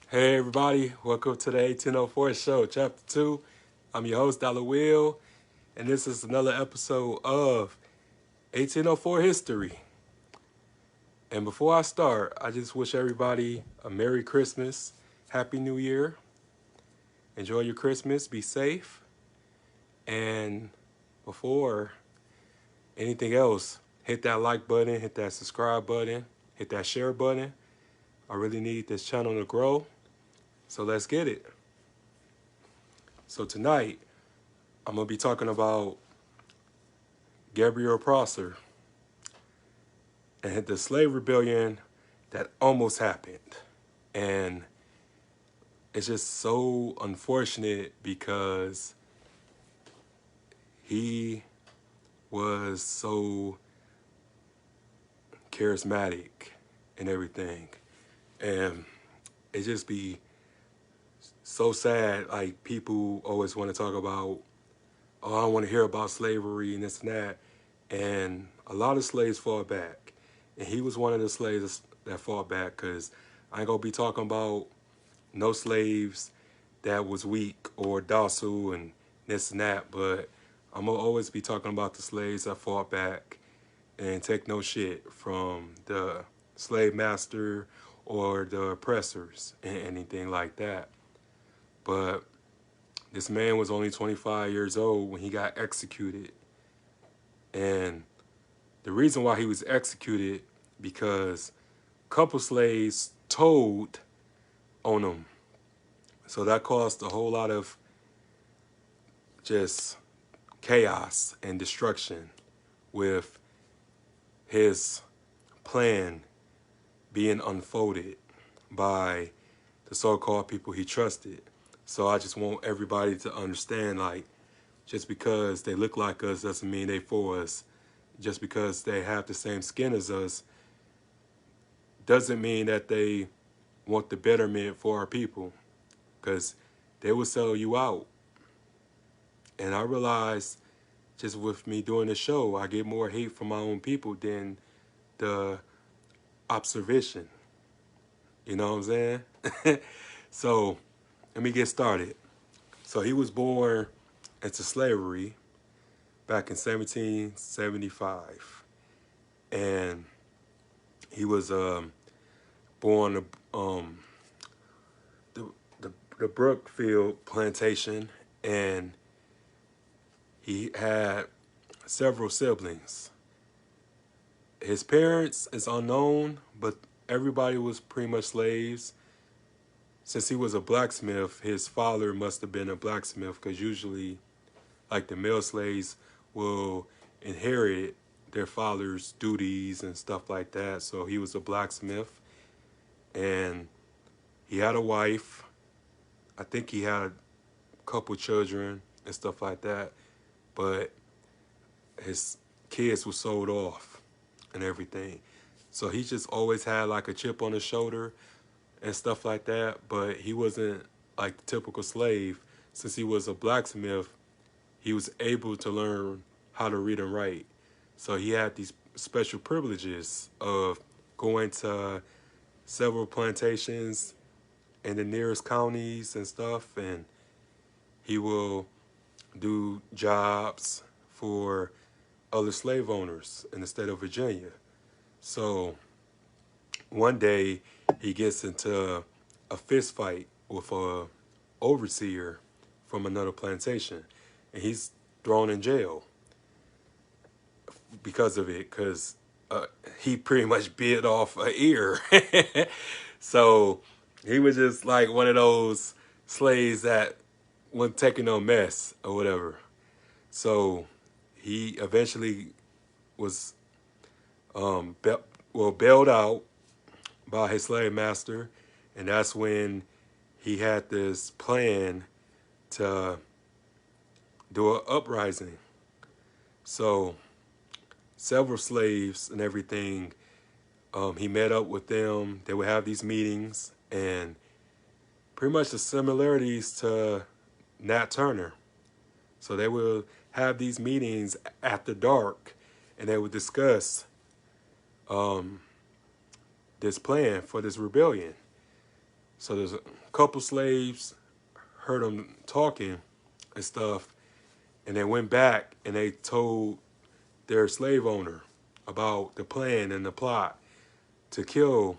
Hey everybody, welcome to the 1804 show, chapter 2. I'm your host, Dollar Will, and this is another episode of 1804 History. And before I start, I just wish everybody a Merry Christmas, Happy New Year. Enjoy your Christmas, be safe, and before anything else, hit that like button, hit that subscribe button, hit that share button. I really need this channel to grow, so let's get it. So tonight, I'm going to be talking about Gabriel Prosser and the slave rebellion that almost happened. And it's just so unfortunate because he was so charismatic and everything. And it just be so sad. Like, people always want to talk about, oh, I don't want to hear about slavery and this and that. And a lot of slaves fought back. And he was one of the slaves that fought back, because I ain't going to be talking about no slaves that was weak or docile and this and that, but I'm going to always be talking about the slaves that fought back and take no shit from the slave master or the oppressors and anything like that. But this man was only 25 years old when he got executed. And the reason why he was executed, because a couple slaves told on him. So that caused a whole lot of just chaos and destruction with his plan being unfolded by the so-called people he trusted. So I just want everybody to understand, like, just because they look like us doesn't mean they for us. Just because they have the same skin as us doesn't mean that they want the betterment for our people, because they will sell you out. And I realized just with me doing the show, I get more hate from my own people than the observation. You know what I'm saying? So let me get started. So he was born into slavery back in 1775. And he was born the, the Brookfield plantation, and he had several siblings. His parents is unknown, but everybody was pretty much slaves. Since he was a blacksmith, his father must have been a blacksmith, because usually, like, the male slaves will inherit their father's duties and stuff like that. So he was a blacksmith, and he had a wife. I think he had a couple children and stuff like that, but his kids were sold off and everything. So he just always had like a chip on his shoulder and stuff like that, but he wasn't like the typical slave. Since he was a blacksmith, he was able to learn how to read and write. So he had these special privileges of going to several plantations in the nearest counties and stuff, and he will do jobs for other slave owners in the state of Virginia. So one day he gets into a fist fight with a overseer from another plantation, and he's thrown in jail because of it, because he pretty much bit off an ear. So he was just like one of those slaves that wasn't taking no mess or whatever. So he eventually was bailed out by his slave master, and that's when he had this plan to do an uprising. So several slaves and everything, he met up with them. They would have these meetings, and pretty much the similarities to Nat Turner. So they would have these meetings after dark, and they would discuss this plan for this rebellion. So there's a couple slaves heard them talking and stuff, and they went back and they told their slave owner about the plan and the plot to kill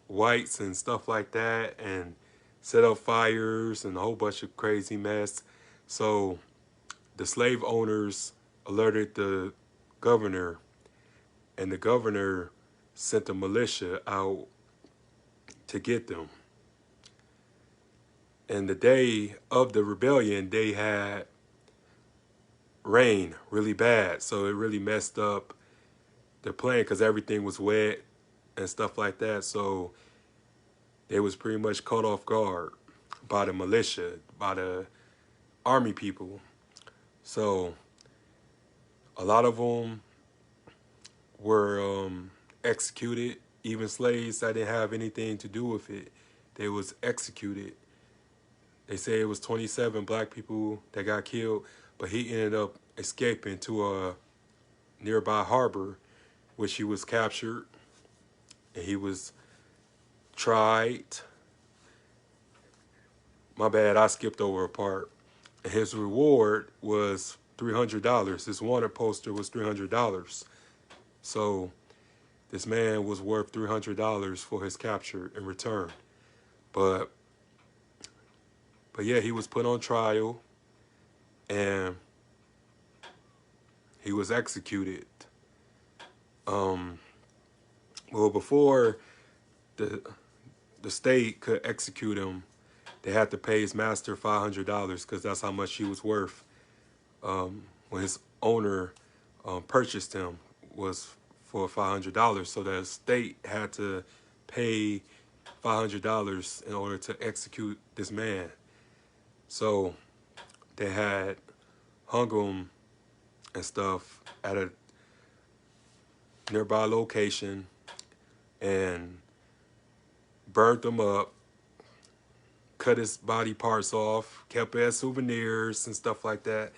whites and stuff like that, and set up fires and a whole bunch of crazy mess. So the slave owners alerted the governor, and the governor sent a militia out to get them. And the day of the rebellion, they had rain really bad, so it really messed up their plan because everything was wet and stuff like that. So they was pretty much caught off guard by the militia, by the army people. So a lot of them were executed. Even slaves that didn't have anything to do with it, they was executed. They say it was 27 black people that got killed, but he ended up escaping to a nearby harbor, which he was captured, and he was tried. My bad, I skipped over a part. And his reward was $300. His wanted poster was $300. So this man was worth $300 for his capture in return. But yeah, he was put on trial and he was executed. Well, before the state could execute him, they had to pay his master $500 because that's how much he was worth. When his owner purchased him was for $500, so the state had to pay $500 in order to execute this man. So they had hung him and stuff at a nearby location and burnt him up, cut his body parts off, kept it as souvenirs and stuff like that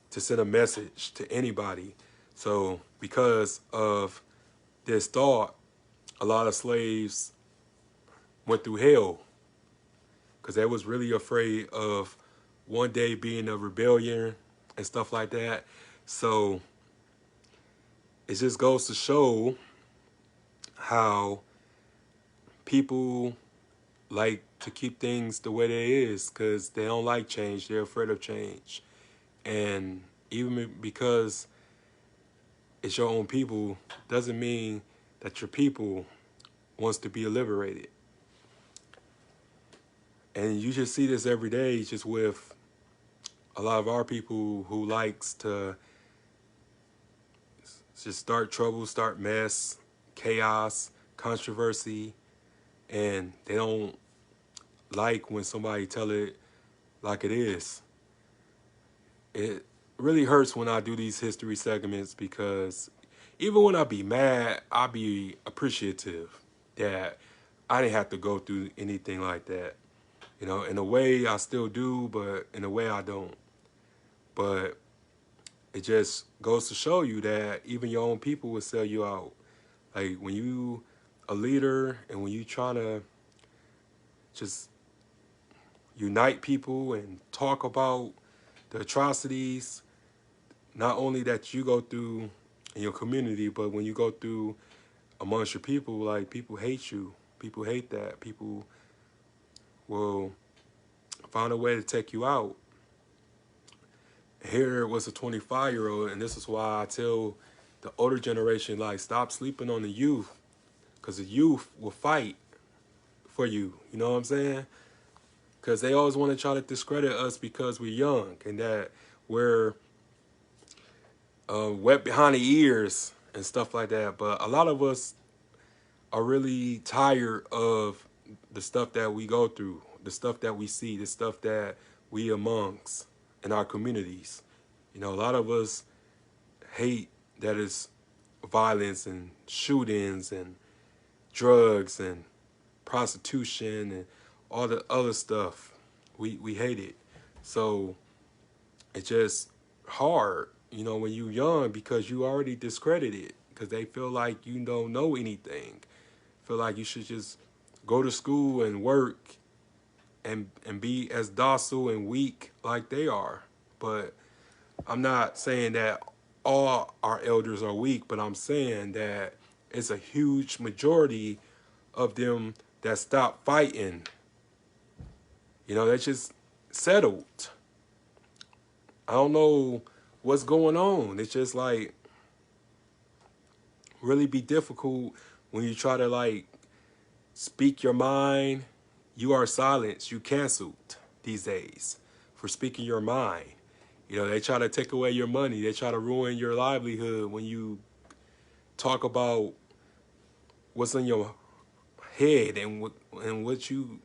to send a message to anybody. So because of this thought, a lot of slaves went through hell because they was really afraid of one day being a rebellion and stuff like that. So it just goes to show how people like to keep things the way they is because they don't like change. They're afraid of change. And even because it's your own people doesn't mean that your people wants to be liberated. And you just see this every day just with a lot of our people who likes to just start trouble, start mess, chaos, controversy, and they don't like when somebody tell it like it is. It really hurts when I do these history segments because even when I be mad, I be appreciative that I didn't have to go through anything like that. You know, in a way I still do, but in a way I don't. But it just goes to show you that even your own people will sell you out. Like when you a leader and when you trying to just unite people and talk about the atrocities, not only that you go through in your community, but when you go through amongst your people, like people hate you. People hate that. People will find a way to take you out. Here was a 25-year-old, and this is why I tell the older generation, like, stop sleeping on the youth, because the youth will fight for you. You know what I'm saying? Because they always want to try to discredit us because we're young and that we're wet behind the ears and stuff like that. But a lot of us are really tired of the stuff that we go through, the stuff that we see, the stuff that we amongst in our communities. You know, a lot of us hate that it's violence and shootings and drugs and prostitution and all the other stuff. We hate it. So it's just hard, you know, when you're young because you already discredited because they feel like you don't know anything. Feel like you should just go to school and work and be as docile and weak like they are. But I'm not saying that all our elders are weak, but I'm saying that it's a huge majority of them that stop fighting. You know, they just settled. I don't know what's going on. It's just like really be difficult when you try to like speak your mind. You are silenced. You canceled these days for speaking your mind. You know, they try to take away your money. They try to ruin your livelihood when you talk about what's in your head and what you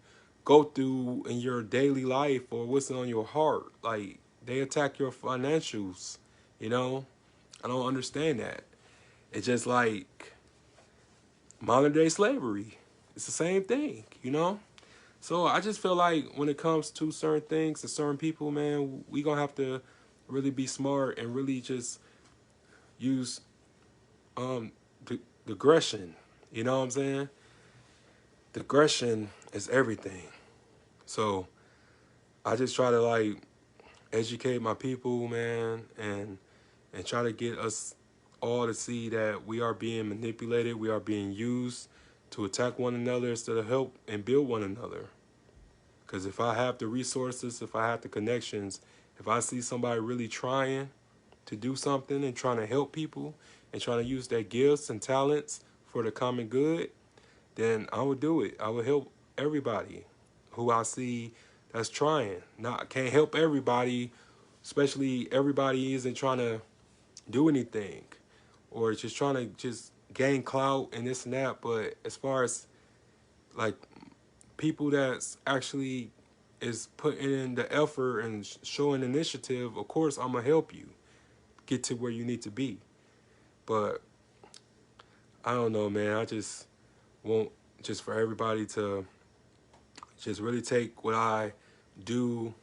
go through in your daily life or what's on your heart. Like, they attack your financials, you know? I don't understand that. It's just like modern day slavery. It's the same thing, you know? So I just feel like when it comes to certain things and certain people, man, we gonna have to really be smart and really just use the aggression. You know what I'm saying? The aggression is everything. So I just try to like educate my people, man, and try to get us all to see that we are being manipulated, we are being used to attack one another instead of help and build one another. Because if I have the resources, if I have the connections, if I see somebody really trying to do something and trying to help people and trying to use their gifts and talents for the common good, then I would do it. I would help everybody who I see that's trying. Now, I can't help everybody, especially everybody isn't trying to do anything or just trying to just gain clout and this and that. But as far as like people that's actually is putting in the effort and showing initiative, of course I'm gonna help you get to where you need to be. But I don't know, man. I just want just for everybody to just really take what I do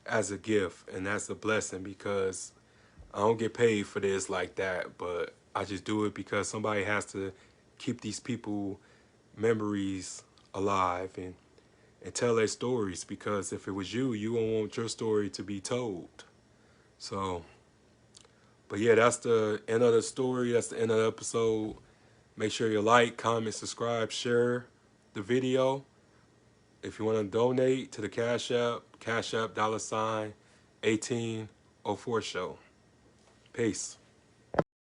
as a gift and that's a blessing, because I don't get paid for this like that, but I just do it because somebody has to keep these people memories alive and tell their stories, because if it was you, you won't want your story to be told. So, but yeah, that's the end of the story. That's the end of the episode. Make sure you like, comment, subscribe, share the video. If you want to donate to the Cashapp, Cashapp $1804 show. Peace.